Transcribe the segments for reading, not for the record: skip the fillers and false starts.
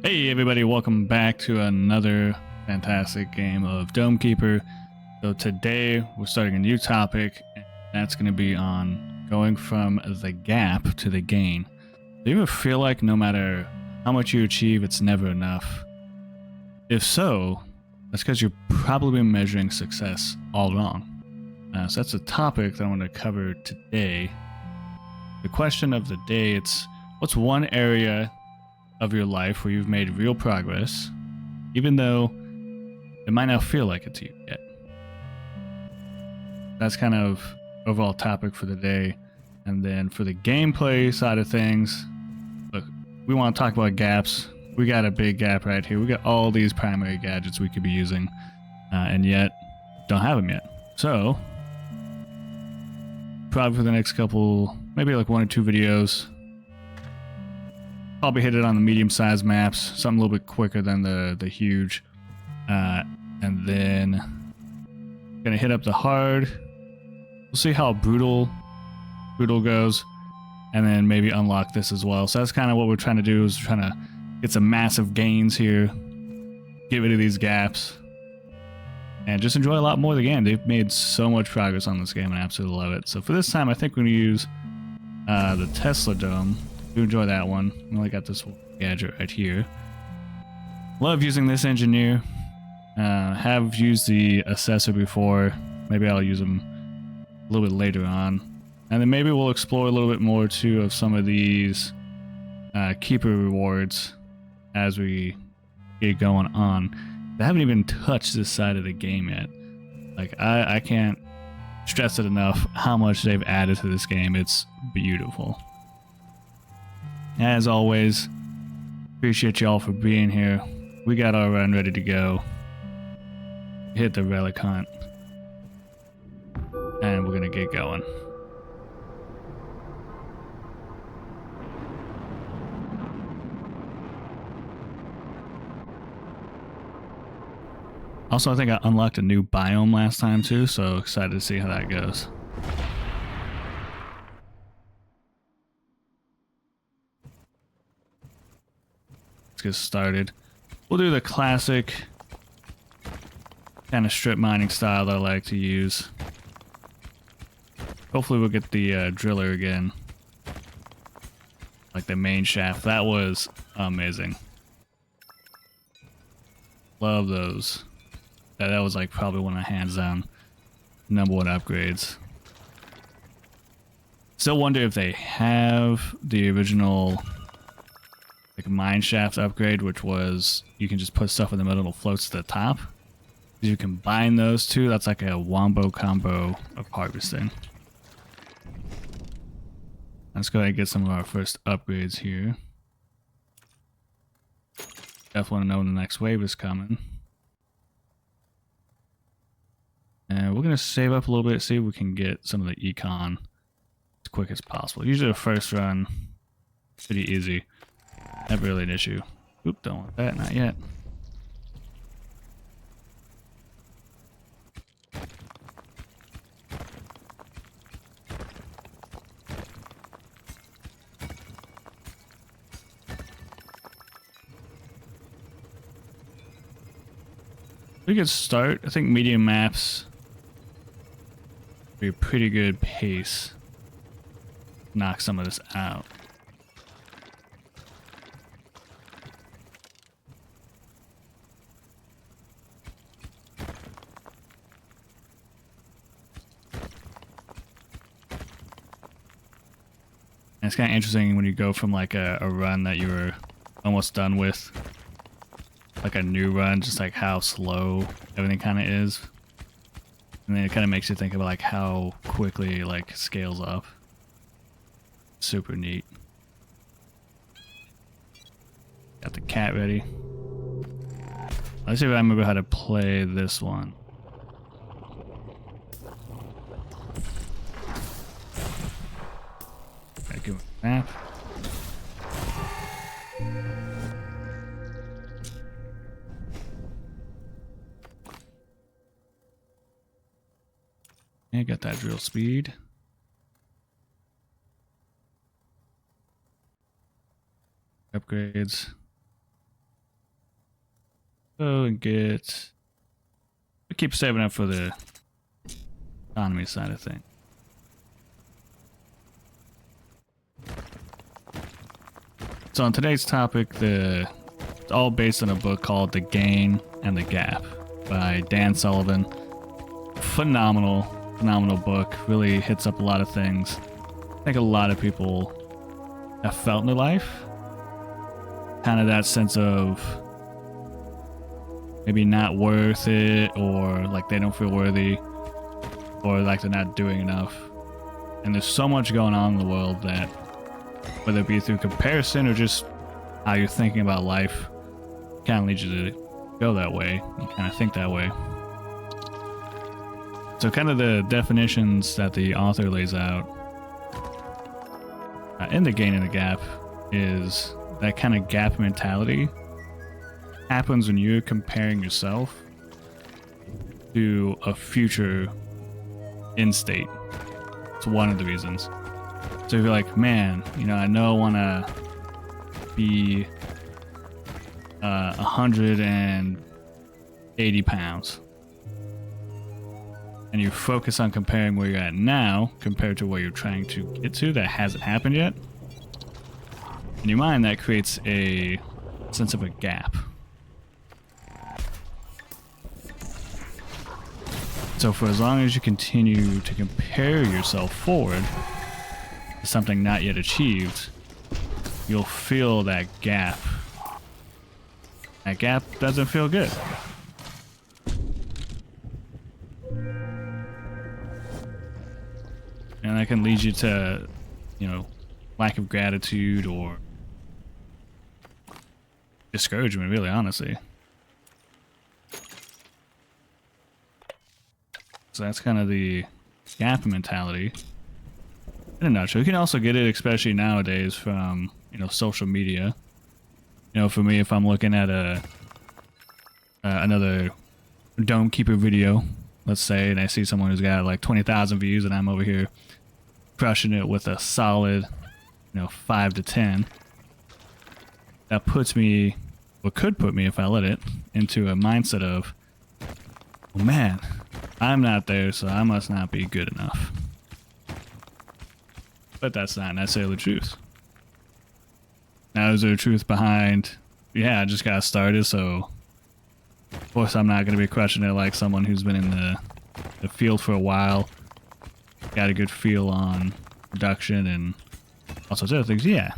Hey everybody, welcome back to another fantastic game of Dome Keeper. So today we're starting a new topic, and that's going to be on going from the gap to the gain. Do you ever feel like no matter how much you achieve, it's never enough? If so, that's because you're probably measuring success all wrong. So that's a topic that I want to cover today. The question of the day, it's what's one area of your life where you've made real progress, even though it might not feel like it to you yet. That's kind of overall topic for the day. And then for the gameplay side of things, look, we want to talk about gaps. We got a big gap right here. We got all these primary gadgets we could be using, and yet don't have them yet. So probably for the next couple, maybe like 1 or 2 videos, probably hit it on the medium-sized maps, something a little bit quicker than the huge, and then gonna hit up the hard. We'll see how brutal goes, and then maybe unlock this as well. So that's kind of what we're trying to do, is trying to get some massive gains here, get rid of these gaps, and just enjoy a lot more of the game. They've made so much progress on this game, and I absolutely love it. So for this time, I think we're gonna use the Tesla Dome. Do enjoy that one. We only got this gadget right here. Love using this engineer. Have used the assessor before. Maybe I'll use them a little bit later on. And then maybe we'll explore a little bit more too of some of these keeper rewards as we get going on. I haven't even touched this side of the game yet. Like I can't stress it enough how much they've added to this game. It's beautiful. As always, appreciate y'all for being here. We got our run ready to go. Hit the relic hunt, and we're gonna get going. Also, I think I unlocked a new biome last time too, so excited to see how that goes. Get started. We'll do the classic kind of strip mining style that I like to use. Hopefully we'll get the driller again, like the main shaft. That was amazing. Love those. That was like probably one of the hands down #1 upgrades. Still wonder if they have the original like mine shaft upgrade, which was you can just put stuff in the middle and it floats to the top. If you combine those two, that's like a wombo combo of harvesting. Let's go ahead and get some of our first upgrades here. Definitely want to know when the next wave is coming. And we're going to save up a little bit, see if we can get some of the econ as quick as possible. Usually the first run, pretty easy. Never really an issue. Oop, don't want that, not yet. We could start, I think medium maps would be a pretty good pace. Knock some of this out. And it's kind of interesting when you go from like a run that you were almost done with, like a new run, just like how slow everything kind of is. And then it kind of makes you think about like how quickly it like scales up. Super neat. Got the cat ready. Let's see if I remember how to play this one. Gotta give it a map. Yeah, got that drill speed. Upgrades. Go and get. We keep saving up for the economy side of things. So on today's topic, it's all based on a book called The Gain and the Gap by Dan Sullivan. Phenomenal book. Really hits up a lot of things I think a lot of people have felt in their life. Kind of that sense of maybe not worth it, or like they don't feel worthy, or like they're not doing enough. And there's so much going on in the world that, whether it be through comparison or just how you're thinking about life, kind of leads you to go that way. You kind of think that way. So kind of the definitions that the author lays out in The Gain and the Gap is that kind of gap mentality happens when you're comparing yourself to a future end state. It's one of the reasons. So if you're like, man, I know I want to be 180 pounds. And you focus on comparing where you're at now compared to where you're trying to get to that hasn't happened yet. In your mind, that creates a sense of a gap. So for as long as you continue to compare yourself forward to something not yet achieved, you'll feel that gap. That gap doesn't feel good. And that can lead you to, lack of gratitude or discouragement, really, honestly. So that's kind of the gap mentality in a nutshell. You can also get it, especially nowadays, from, social media. For me, if I'm looking at another Dome Keeper video, let's say, and I see someone who's got like 20,000 views and I'm over here crushing it with a solid, 5 to 10, that puts me, or could put me if I let it, into a mindset of, well, man, I'm not there, so I must not be good enough. But that's not necessarily the truth. Now, is there a truth behind, yeah, I just got started, so of course I'm not going to be crushing it like someone who's been in the field for a while, got a good feel on production and all sorts of other things. Yeah,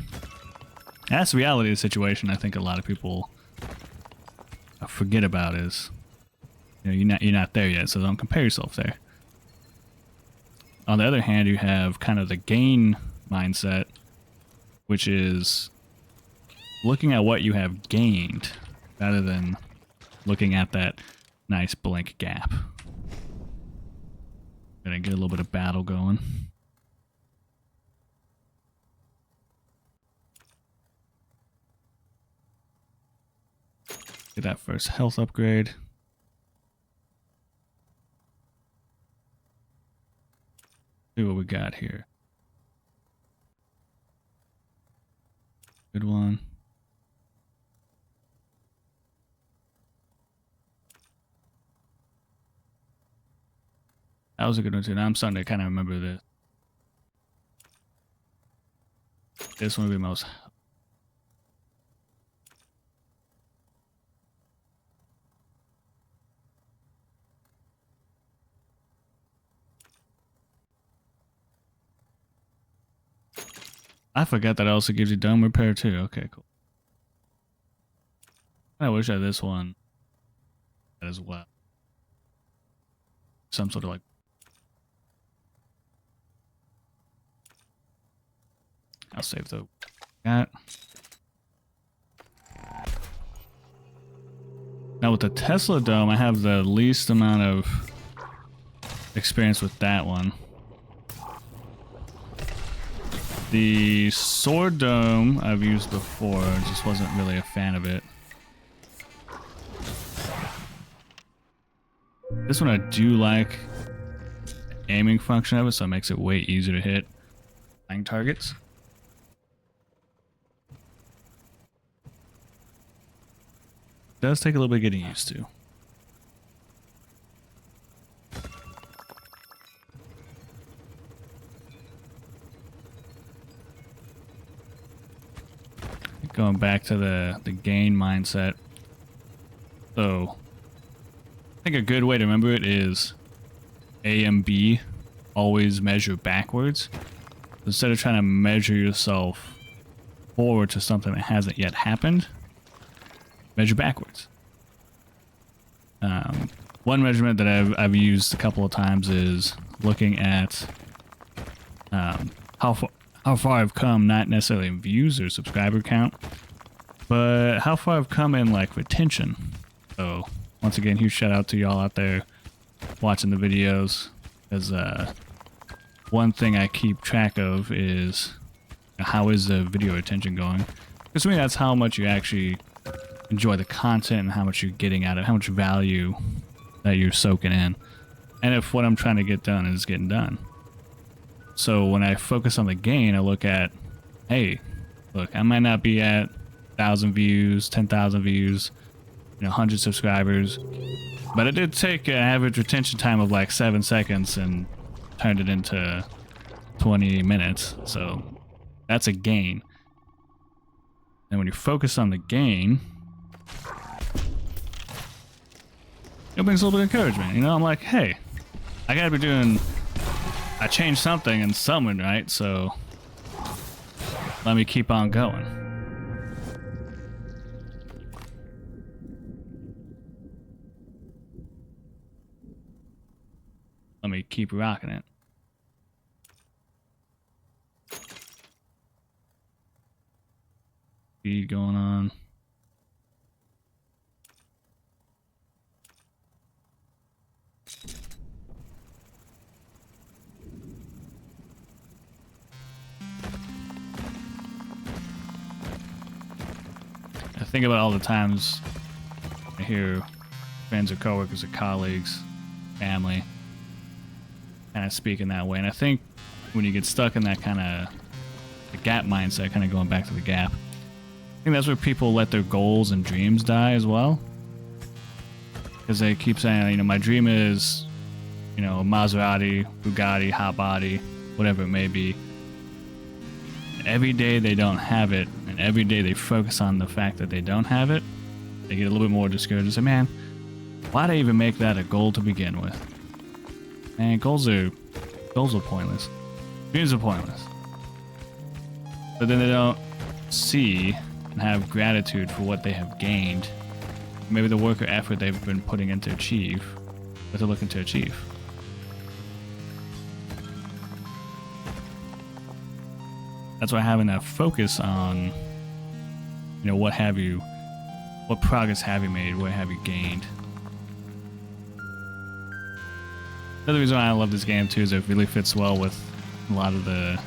that's the reality of the situation. I think a lot of people forget about is, you're not there yet, so don't compare yourself there. On the other hand, you have kind of the gain mindset, which is looking at what you have gained rather than looking at that nice blank gap. Gonna get a little bit of battle going. Get that first health upgrade. See what we got here. Good one. That was a good one too. Now I'm starting to kind of remember this. This one would be most. I forgot that also gives you dome repair too. Okay, cool. I wish I had this one as well. Some sort of like. I'll save the that. Now with the Tesla Dome, I have the least amount of experience with that one. The Sword Dome I've used before, just wasn't really a fan of it. This one I do like the aiming function of it, so it makes it way easier to hit flying targets. does take a little bit getting used to. Going back to the gain mindset. So I think a good way to remember it is A and B always measure backwards. Instead of trying to measure yourself forward to something that hasn't yet happened, measure backwards. One measurement that I've used a couple of times is looking at how far I've come, not necessarily in views or subscriber count, but how far I've come in like retention. So once again, huge shout out to y'all out there watching the videos, because one thing I keep track of is how is the video retention going. Because to me, that's how much you actually enjoy the content and how much you're getting out of it, how much value that you're soaking in, and if what I'm trying to get done is getting done. So when I focus on the gain, I look at, hey, look, I might not be at 1,000 views, 10,000 views, 100 subscribers, but it did take an average retention time of like 7 seconds and turned it into 20 minutes. So that's a gain. And when you focus on the gain, it brings a little bit of encouragement. I'm like, hey, I gotta be doing, I changed something in someone, right? So let me keep on going. Let me keep rocking it. Speed going on. I think about all the times I hear friends or coworkers or colleagues, family, kind of speak in that way. And I think when you get stuck in that kind of the gap mindset, kind of going back to the gap, I think that's where people let their goals and dreams die as well. Because they keep saying, my dream is, a Maserati, Bugatti, hot body, whatever it may be. Every day they don't have it, and every day they focus on the fact that they don't have it, they get a little bit more discouraged and say, man, why'd I even make that a goal to begin with? Man, goals are pointless. Dreams are pointless. But then they don't see and have gratitude for what they have gained. Maybe the work or effort they've been putting in to achieve what they're looking to achieve. That's why having that focus on, what progress have you made, what have you gained. Another reason why I love this game too is it really fits well with a lot of the,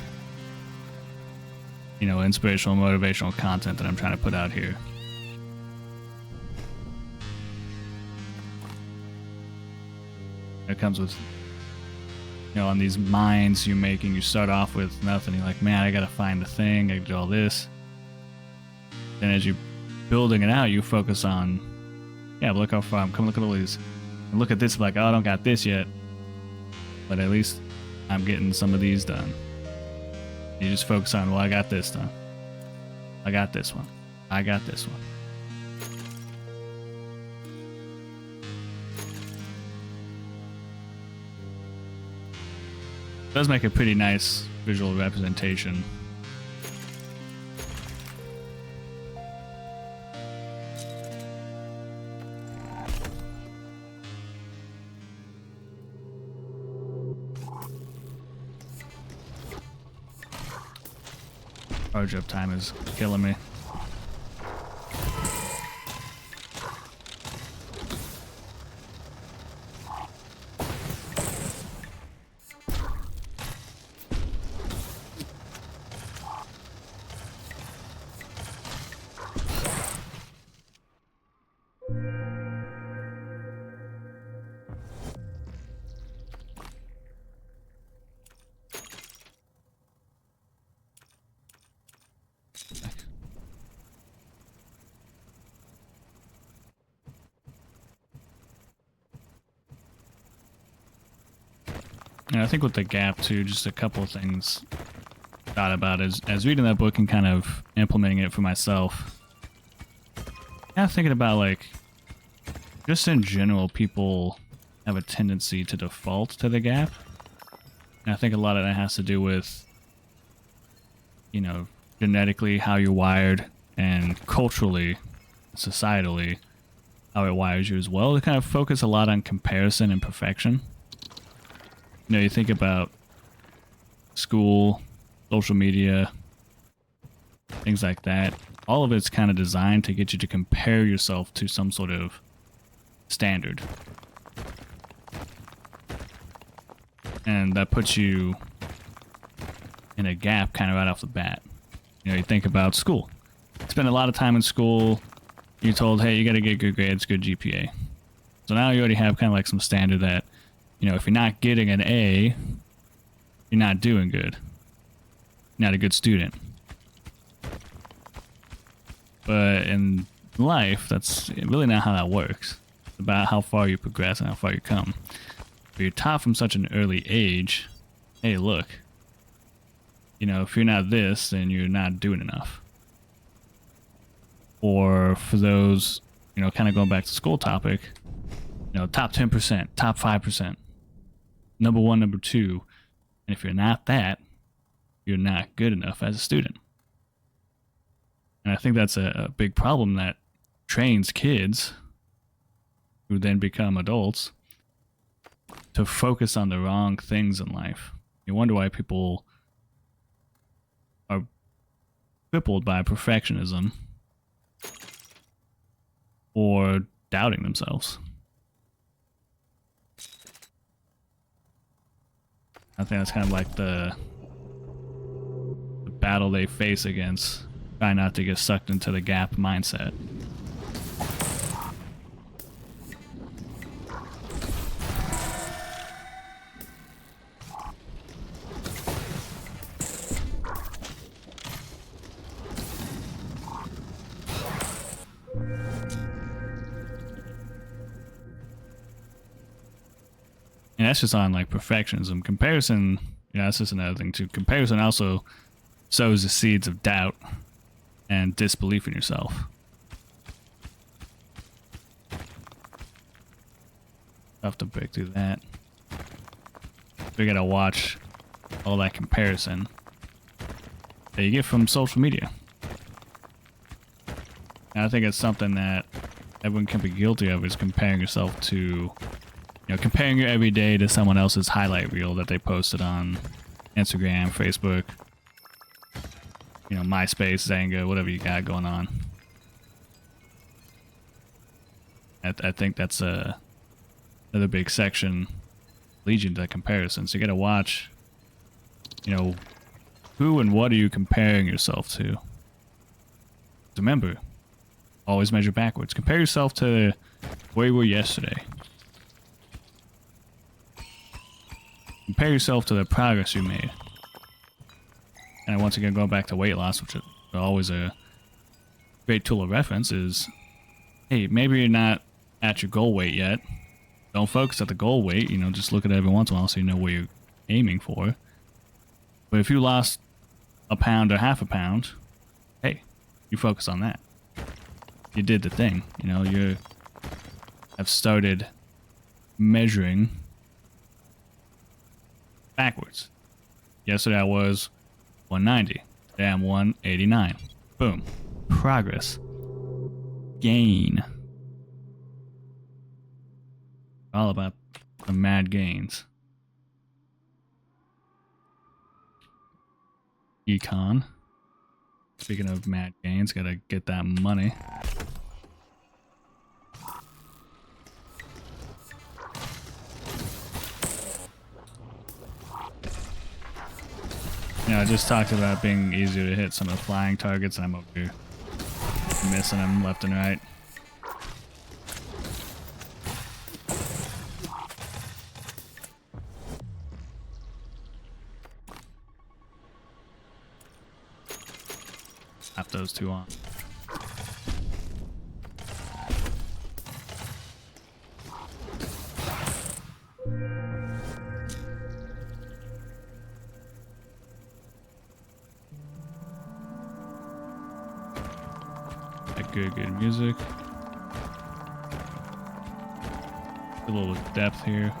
inspirational, motivational content that I'm trying to put out here. It comes with, on these mines you're making, you start off with nothing. You're like, man, I gotta find the thing, I gotta do all this. Then as you're building it out, you focus on, yeah, but look how far I'm coming, look at all these. And look at this, like, oh, I don't got this yet. But at least I'm getting some of these done. You just focus on, well, I got this done. I got this one. I got this one. It does make a pretty nice visual representation. Charge up time is killing me. And I think with the gap too, just a couple of things thought about as reading that book and kind of implementing it for myself. Yeah, thinking about like just in general, people have a tendency to default to the gap. And I think a lot of that has to do with, you know, genetically how you're wired and culturally, societally, how it wires you as well. To kind of focus a lot on comparison and perfection. You know, you think about school, social media, things like that. All of it's kind of designed to get you to compare yourself to some sort of standard. And that puts you in a gap kind of right off the bat. You know, you think about school. Spend a lot of time in school. You're told, hey, you got to get good grades, good GPA. So now you already have kind of like some standard that, you know, if you're not getting an A, you're not doing good. You're not a good student. But in life, that's really not how that works. It's about how far you progress and how far you come. But you're taught from such an early age, hey, look, you know, if you're not this, then you're not doing enough. Or for those, you know, kind of going back to school topic, you know, top 10%, top 5%, number 1, number 2. And if you're not that, you're not good enough as a student. And I think that's a big problem that trains kids who then become adults to focus on the wrong things in life. You wonder why people are crippled by perfectionism or doubting themselves. I think that's kind of like the battle they face against trying not to get sucked into the gap mindset. And that's just on like perfectionism. Comparison, yeah, that's just another thing too. Comparison also sows the seeds of doubt and disbelief in yourself. I'll have to break through that. We gotta watch all that comparison that you get from social media. And I think it's something that everyone can be guilty of, is comparing yourself to, you know, comparing your everyday to someone else's highlight reel that they posted on Instagram, Facebook, you know, MySpace, Zanga, whatever you got going on. I think that's another big section leads you to comparison. So you gotta watch, you know, who and what are you comparing yourself to? Remember, always measure backwards. Compare yourself to where you were yesterday. Compare yourself to the progress you made. And once again, going back to weight loss, which is always a great tool of reference, is, hey, maybe you're not at your goal weight yet. Don't focus at the goal weight, you know, just look at it every once in a while so you know where you're aiming for. But if you lost a pound or half a pound, hey, you focus on that. You did the thing, you know, you have started measuring backwards. Yesterday I was 190. Today I'm 189. Boom. Progress. Gain. All about the mad gains. Econ. Speaking of mad gains, gotta get that money. You know, I just talked about being easier to hit some of the flying targets, and I'm over here missing them left and right. Slap those two on. That good music. A little depth here.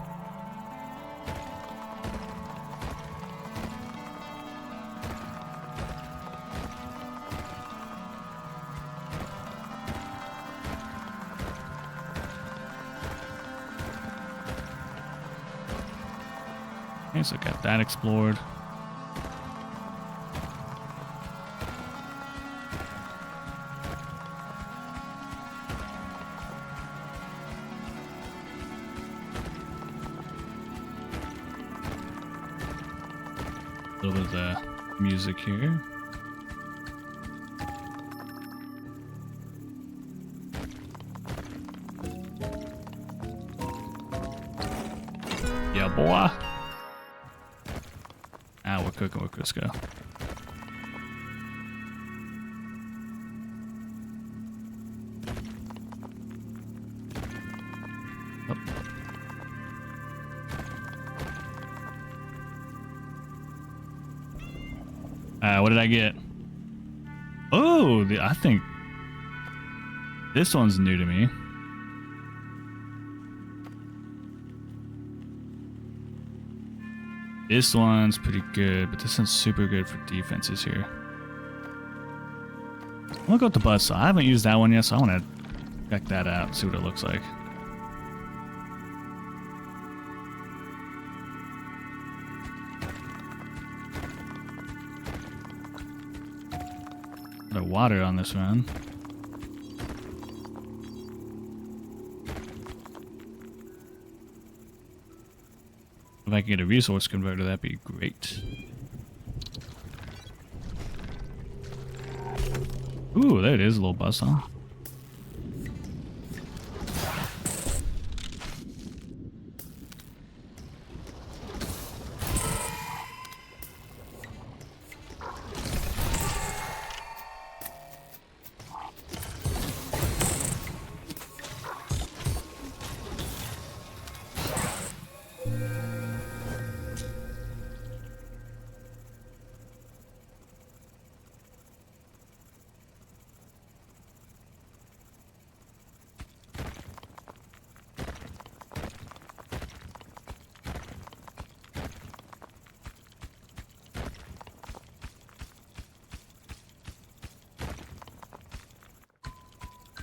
Okay, so got that explored. A little bit of the music here. Yeah, boy. Ah, we're cooking with Crisco. What did I get? Oh, I think this one's new to me. This one's pretty good, but this one's super good for defenses here. I'm gonna go with the buzzsaw. I haven't used that one yet, so I want to check that out, see what it looks like. The water on this one. If I can get a resource converter, that'd be great. Ooh, there it is, a little buzzsaw.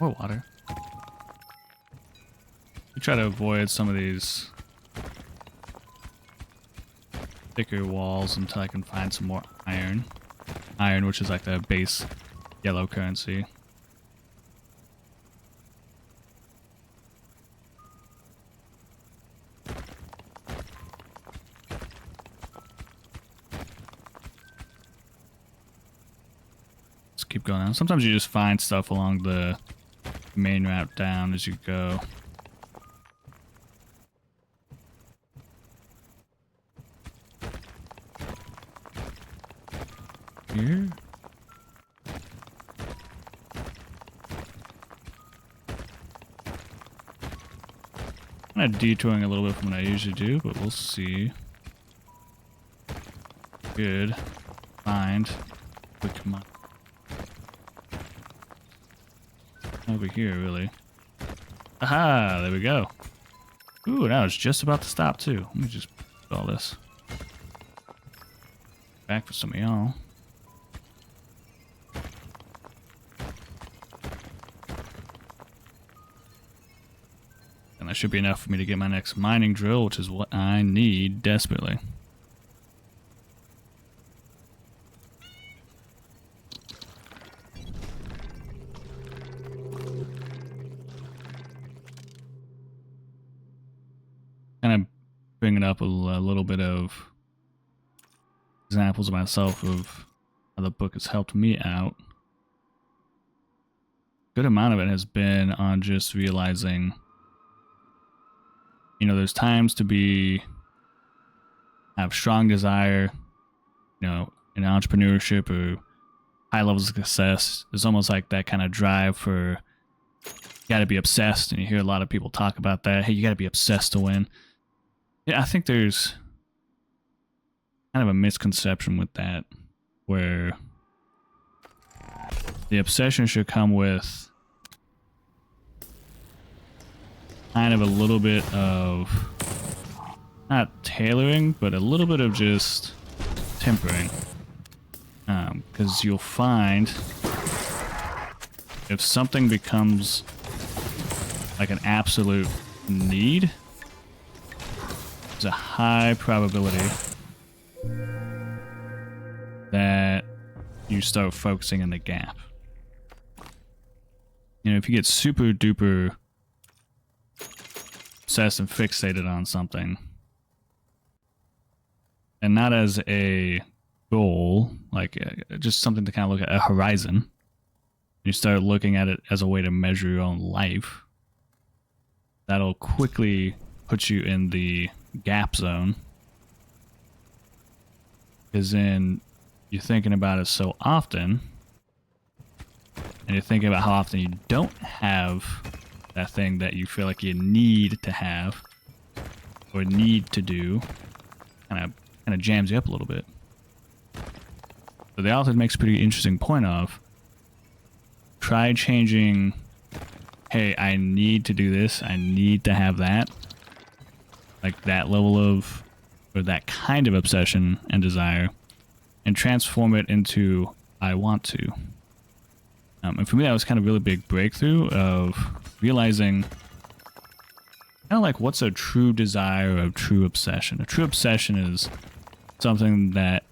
More water. We try to avoid some of these thicker walls until I can find some more iron. Iron, which is like the base yellow currency. Let's keep going on. Sometimes you just find stuff along the main route down as you go. Here. I'm kind of detouring a little bit from what I usually do, but we'll see. Good. Find. Quick mine. Over here, really. Aha! There we go. Ooh, now it's just about to stop, too. Let me just put all this back for some of y'all. And that should be enough for me to get my next mining drill, which is what I need desperately. Kind of bringing up a little bit of examples of myself of how the book has helped me out. Good amount of it has been on just realizing, you know, there's times to have strong desire, you know, in entrepreneurship or high levels of success. There's almost like that kind of drive for, you got to be obsessed, and you hear a lot of people talk about that. Hey, you got to be obsessed to win. Yeah, I think there's kind of a misconception with that, where the obsession should come with kind of a little bit of, not tailoring, but a little bit of just tempering. Because you'll find if something becomes like an absolute need, there's a high probability that you start focusing in the gap. You know, if you get super duper obsessed and fixated on something, and not as a goal, like just something to kind of look at a horizon, you start looking at it as a way to measure your own life, that'll quickly put you in the gap zone, because then you're thinking about it so often, and you're thinking about how often you don't have that thing that you feel like you need to have or need to do. Kind of jams you up a little bit. So the author makes a pretty interesting point of, try changing, hey, I need to do this, I need to have that, like that level of, or that kind of obsession and desire, and transform it into I want to. And for me, that was kind of a really big breakthrough of realizing kind of like what's a true desire or a true obsession. A true obsession is something that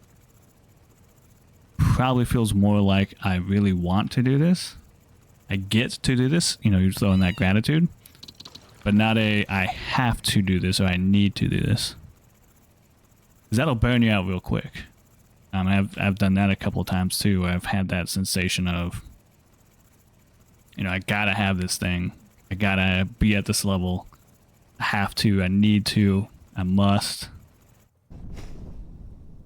probably feels more like I really want to do this, I get to do this, you know, you throw in that gratitude, but not a I have to do this or I need to do this, because that'll burn you out real quick. I've done that a couple of times too, where I've had that sensation of, you know, I gotta have this thing, I gotta be at this level, I have to, I need to, I must.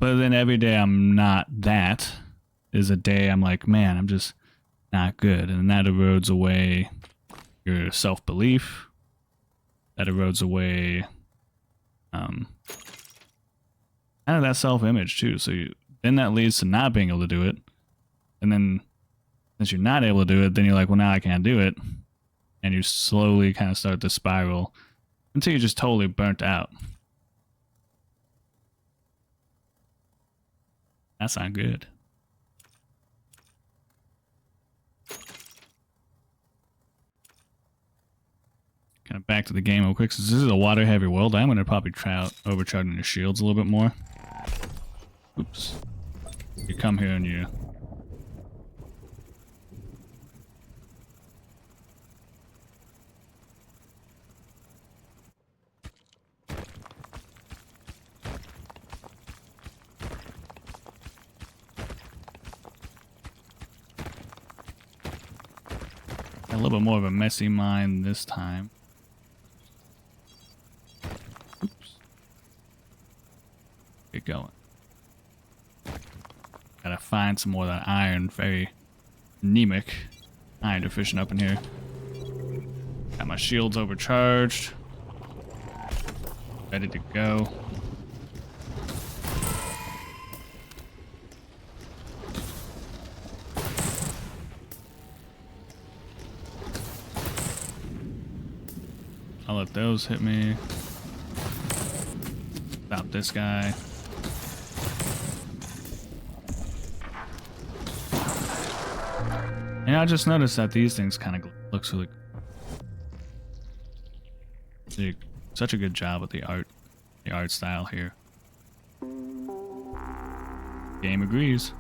But then every day I'm not, that is a day I'm like, man, I'm just not good. And that erodes away your self-belief. That erodes away kind of that self-image too. So then that leads to not being able to do it. And then since you're not able to do it, then you're like, well, now I can't do it. And you slowly kind of start to spiral until you're just totally burnt out. That's not good. Kind of back to the game real quick. Since this is a water heavy world, I'm going to probably try out overcharging your shields a little bit more. Oops. You come here and you... A little bit more of a messy mine this time. Oops. Get going. Gotta find some more of that iron. Very anemic. Iron deficient up in here. Got my shields overcharged. Ready to go. I'll let those hit me. Stop this guy. And I just noticed that these things kind of looks really... They do such a good job with the art style here. Game agrees.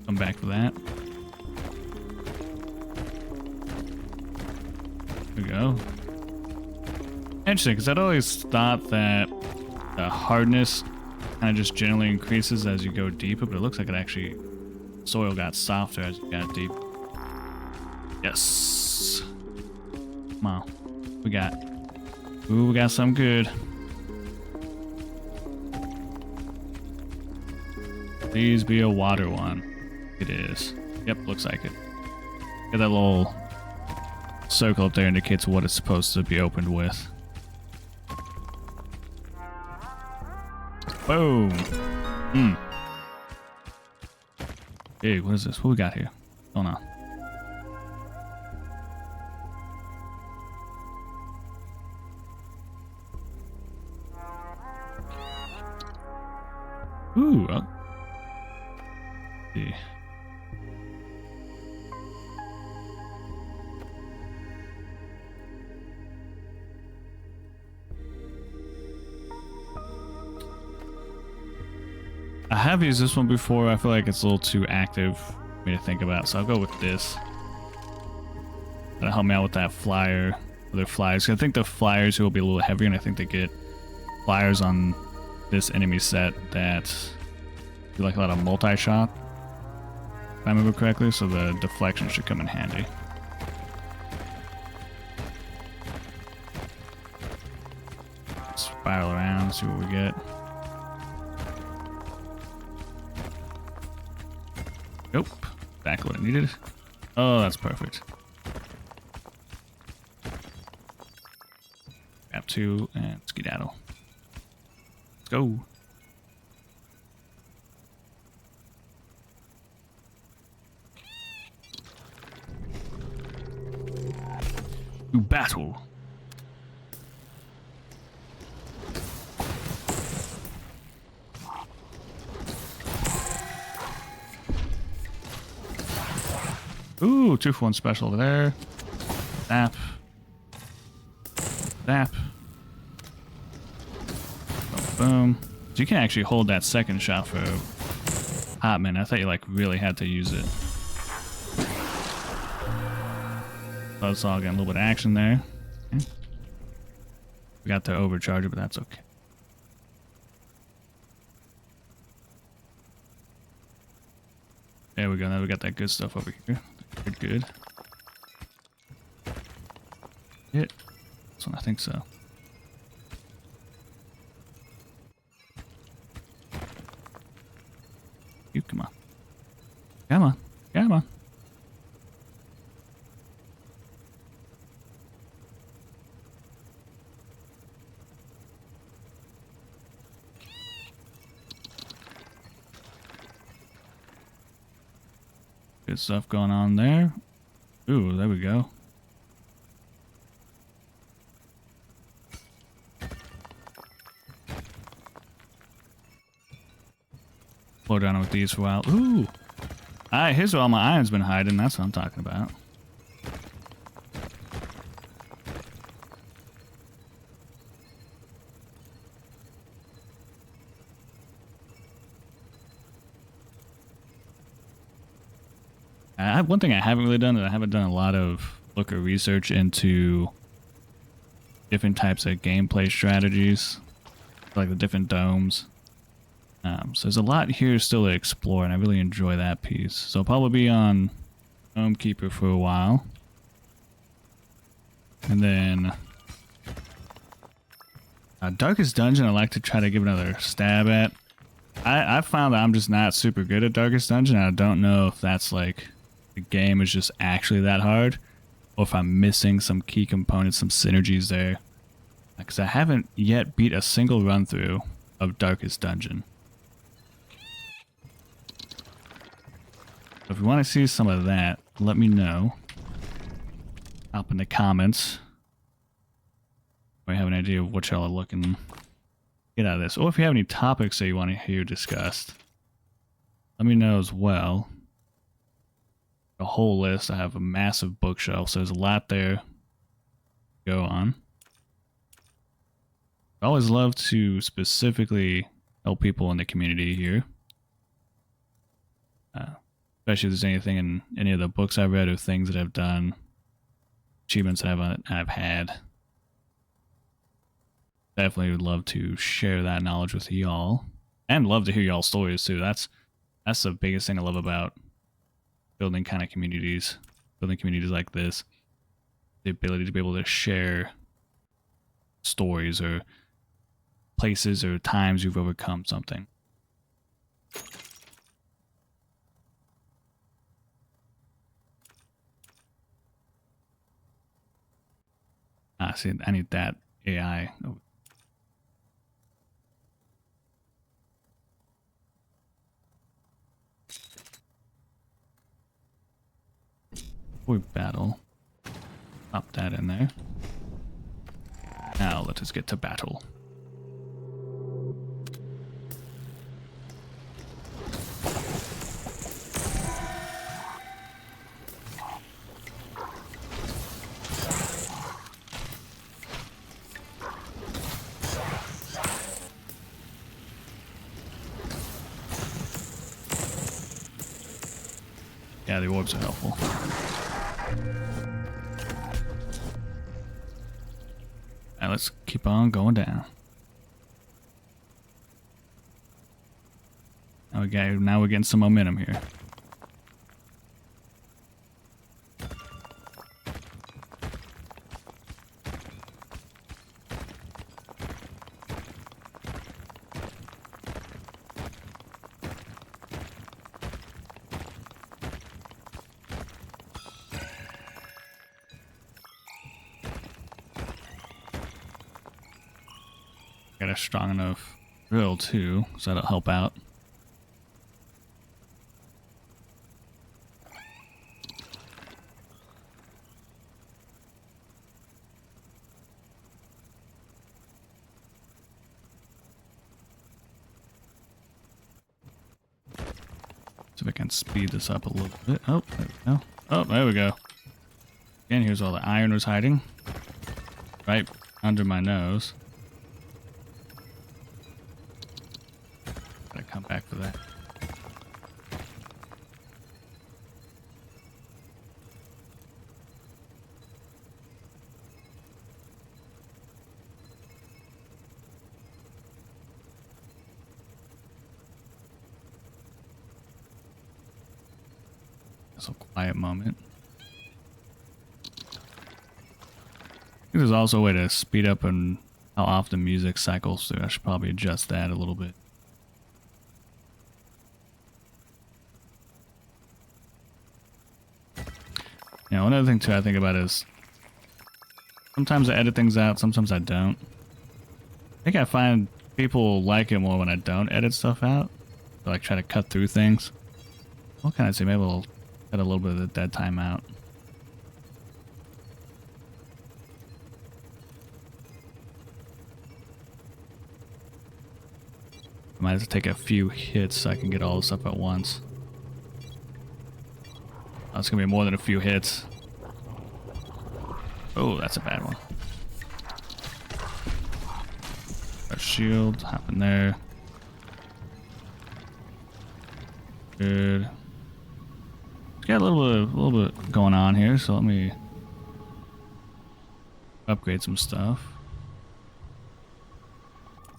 Come back for that. There we go. Interesting, because I'd always thought that the hardness kind of just generally increases as you go deeper, but it looks like it actually, soil got softer as you got deep. Yes. Come on. We got, ooh, we got something good. Please be a water one. It is. Yep, looks like it. Got that little circle up there indicates what it's supposed to be opened with. Boom. Hmm. Hey, what is this? What we got here? Oh no. Ooh. Oh. See. I have used this one before. I feel like it's a little too active for me to think about, so I'll go with this. That'll help me out with that flyer. Other flyers. I think the flyers will be a little heavier, and I think they get flyers on this enemy set that do like a lot of multi-shot, if I remember correctly, so the deflection should come in handy. Spiral around, see what we get. Nope. Back what I needed. Oh, that's perfect. Grab 2 and skedaddle. Let's go. To battle. Ooh, 2-for-1 special over there. Zap. Zap. Boom. So you can actually hold that second shot for a hot minute. I thought you like really had to use it. Buzzsaw getting a little bit of action there. Okay. We got the overcharger, but that's okay. There we go. Now we got that good stuff over here. Good. Hit. This one, I think so. You come on. Come on. Come on. Good stuff going on there. Ooh, there we go. Flow down with these for a while. Ooh. Alright, here's where all my iron's been hiding. That's what I'm talking about. One thing I haven't really done is I haven't done a lot of look or research into different types of gameplay strategies, like the different domes. So there's a lot here still to explore, and I really enjoy that piece. So I'll probably be on Dome Keeper for a while. And then Darkest Dungeon I like to try to give another stab at. I found that I'm just not super good at Darkest Dungeon. I don't know if that's like the game is just actually that hard, or if I'm missing some key components, some synergies there. Because I haven't yet beat a single run through of Darkest Dungeon. So if you want to see some of that, let me know. Up in the comments. Or you have an idea of what y'all are looking to get out of this. Or if you have any topics that you want to hear discussed, let me know as well. A whole list. I have a massive bookshelf, so there's a lot there to go on. I always love to specifically help people in the community here. Especially if there's anything in any of the books I've read or things that I've done, achievements that I've had. Definitely would love to share that knowledge with y'all, and love to hear y'all stories too. That's the biggest thing I love about building kind of communities, building communities like this. The ability to be able to share stories or places or times you've overcome something. See, I need that AI. we battle. Pop that in there. Now let us get to battle. Yeah, the orbs are helpful. Alright, let's keep on going down. Now we're getting some momentum here. Got a strong enough drill too, so that'll help out. See if I can speed this up a little bit. Oh, there we go. Oh, there we go. Again, here's all the iron was hiding. Right under my nose. Gotta come back for that. That's a quiet moment. I think there's also a way to speed up and how often music cycles through. I should probably adjust that a little bit. You know, another thing too I think about is sometimes I edit things out, sometimes I don't. I think I find people like it more when I don't edit stuff out. So like try to cut through things. What can I say? Maybe we'll cut a little bit of the dead time out. I might have to take a few hits so I can get all this up at once. Oh, it's gonna be more than a few hits. Oh, that's a bad one. Our shield, hop in there. Good. Got a little bit going on here, so let me upgrade some stuff.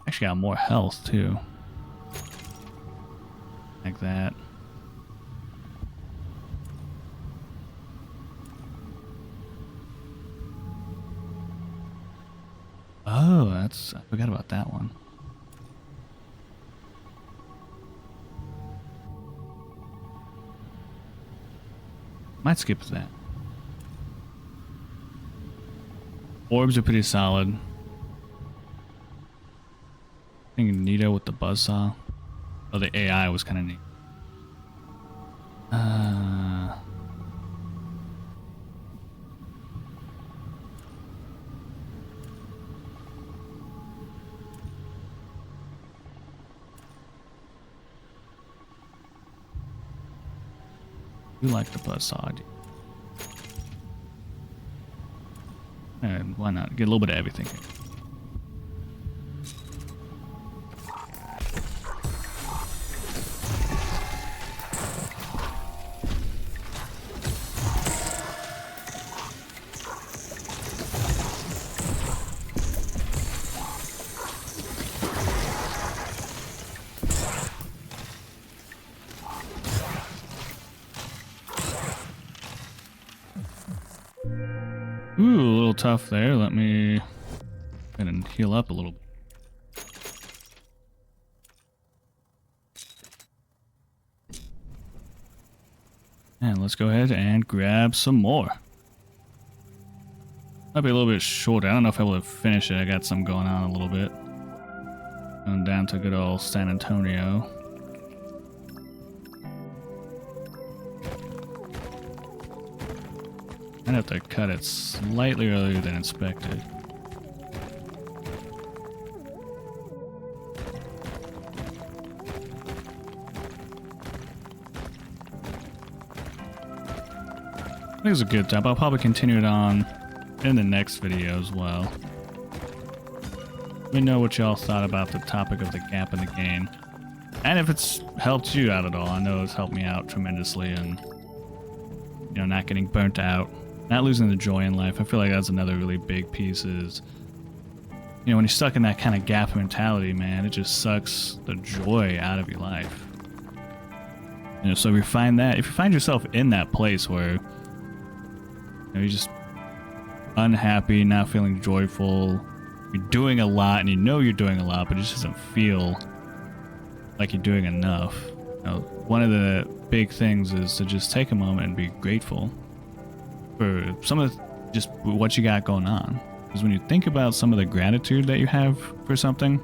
Actually got more health too. Like that. Oh, I forgot about that one. Might skip that. Orbs are pretty solid. I think Nito with the buzzsaw. Oh, the AI was kind of neat. You like the buzzsaw, dude. And why not? Get a little bit of everything here. Ooh, a little tough there. Let me go ahead and heal up a little bit. And let's go ahead and grab some more. Might be a little bit short. I don't know if I will finish it. I got some going on a little bit. Going down to good old San Antonio. I'd have to cut it slightly earlier than expected. I think it's a good job. I'll probably continue it on in the next video as well. Let me know what y'all thought about the topic of the gap in the game. And if it's helped you out at all. I know it's helped me out tremendously, and you know, not getting burnt out, not losing the joy in life. I feel like that's another really big piece is, you know, when you're stuck in that kind of gap mentality, man, it just sucks the joy out of your life. You know, so if you find yourself in that place where, you know, you're just unhappy, not feeling joyful, you're doing a lot and you know you're doing a lot, but it just doesn't feel like you're doing enough. You know, one of the big things is to just take a moment and be grateful for some of just what you got going on. Because when you think about some of the gratitude that you have for something,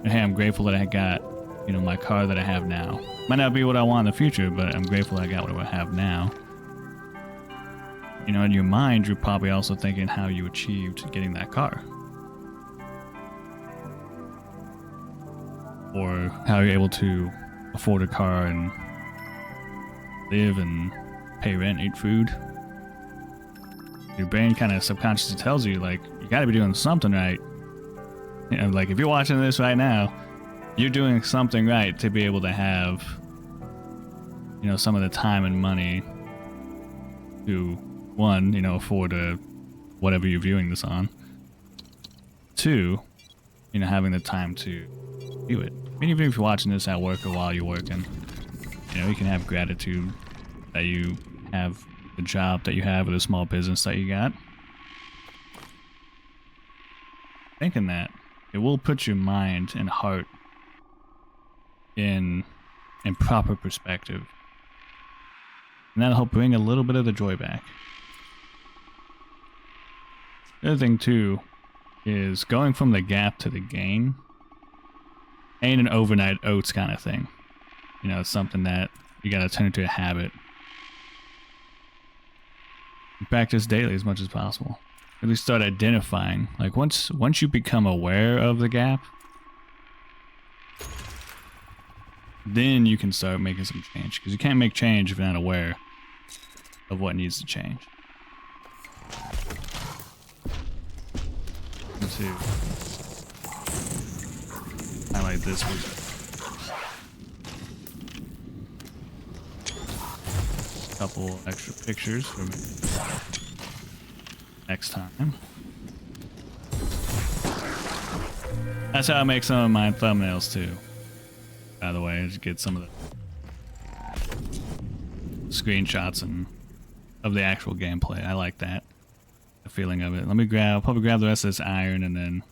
and hey, I'm grateful that I got, you know, my car that I have now. Might not be what I want in the future, but I'm grateful I got what I have now. You know, in your mind, you're probably also thinking how you achieved getting that car. Or how you're able to afford a car and live and pay rent, eat food. Your brain kind of subconsciously tells you, like, you gotta be doing something right. You know, like, if you're watching this right now, you're doing something right to be able to have, you know, some of the time and money to, one, you know, afford whatever you're viewing this on. Two, you know, having the time to do it. I mean, even if you're watching this at work or while you're working, you know, you can have gratitude that you have the job that you have or the small business that you got. Thinking that, it will put your mind and heart in proper perspective. And that'll help bring a little bit of the joy back. The other thing too is going from the gap to the gain ain't an overnight oats kind of thing. You know, it's something that you gotta turn into a habit. Practice daily as much as possible. At least start identifying. Like once you become aware of the gap, then you can start making some change. Because you can't make change if you're not aware of what needs to change. Let's see. Highlight this with a couple extra pictures for next time. That's how I make some of my thumbnails too. By the way, just get some of the screenshots and of the actual gameplay. I like that, the feeling of it. I'll probably grab the rest of this iron and then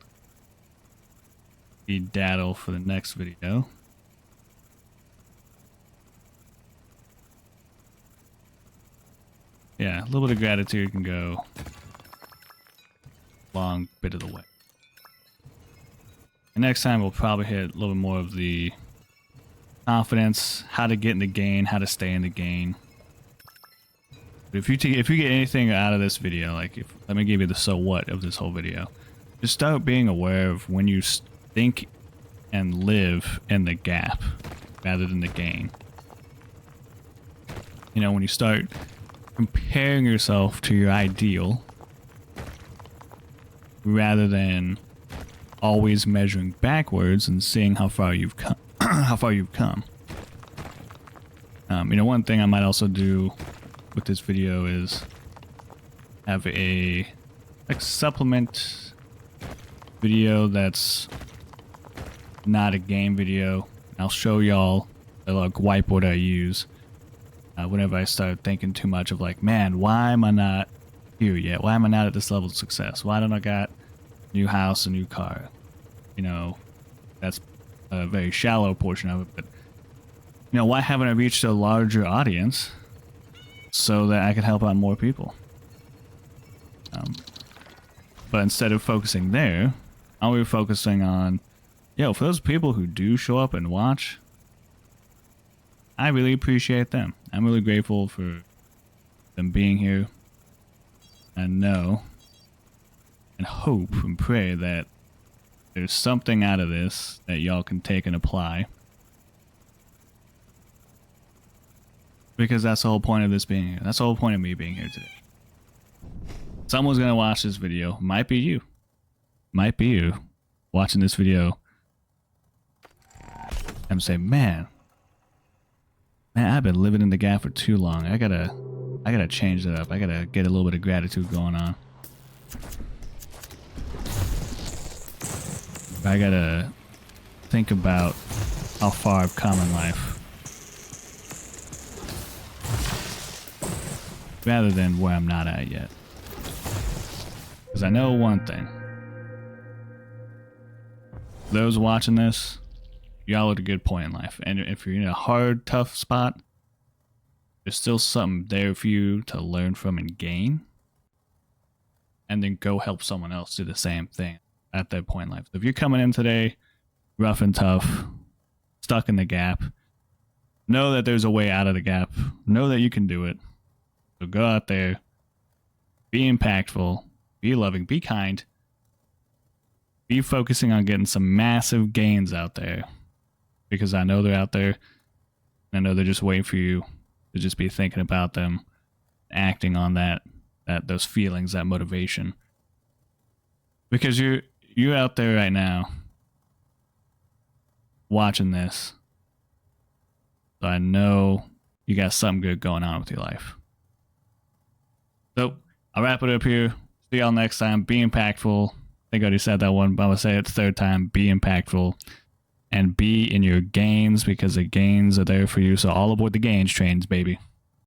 daddle for the next video. Yeah, a little bit of gratitude can go a long bit of the way. And next time we'll probably hit a little bit more of the confidence, how to get in the gain, how to stay in the gain. But if you get anything out of this video, like let me give you the so what of this whole video. Just start being aware of when you think and live in the gap rather than the gain. You know, when you start comparing yourself to your ideal rather than always measuring backwards and seeing how far you've come. You know, one thing I might also do with this video is have a supplement video that's not a game video. I'll show y'all the whiteboard I use whenever I start thinking too much of like, man, why am I not here yet? Why am I not at this level of success? Why don't I got a new house, a new car? You know, that's a very shallow portion of it, but you know, why haven't I reached a larger audience so that I could help out more people? But instead of focusing there, I'll be focusing on, yo, for those people who do show up and watch, I really appreciate them. I'm really grateful for them being here. I know and hope and pray that there's something out of this that y'all can take and apply. Because that's the whole point of this being here. That's the whole point of me being here today. Someone's gonna watch this video. Might be you. Might be you watching this video and say, man, I've been living in the gap for too long. I gotta change that up. I gotta get a little bit of gratitude going on. I gotta think about how far I've come in life, rather than where I'm not at yet. Because I know one thing. Those watching this, y'all at a good point in life. And if you're in a hard, tough spot, there's still something there for you to learn from and gain. And then go help someone else do the same thing at that point in life. So if you're coming in today, rough and tough, stuck in the gap, know that there's a way out of the gap. Know that you can do it. So go out there, be impactful, be loving, be kind, be focusing on getting some massive gains out there, because I know they're out there. I know they're just waiting for you to just be thinking about them, acting on those feelings, that motivation. Because you're out there right now watching this. So I know you got something good going on with your life. So I'll wrap it up here. See y'all next time. Be impactful. I think I already said that one, but I'm going to say it the third time. Be impactful. And be in your gains, because the gains are there for you. So all aboard the gains trains, baby.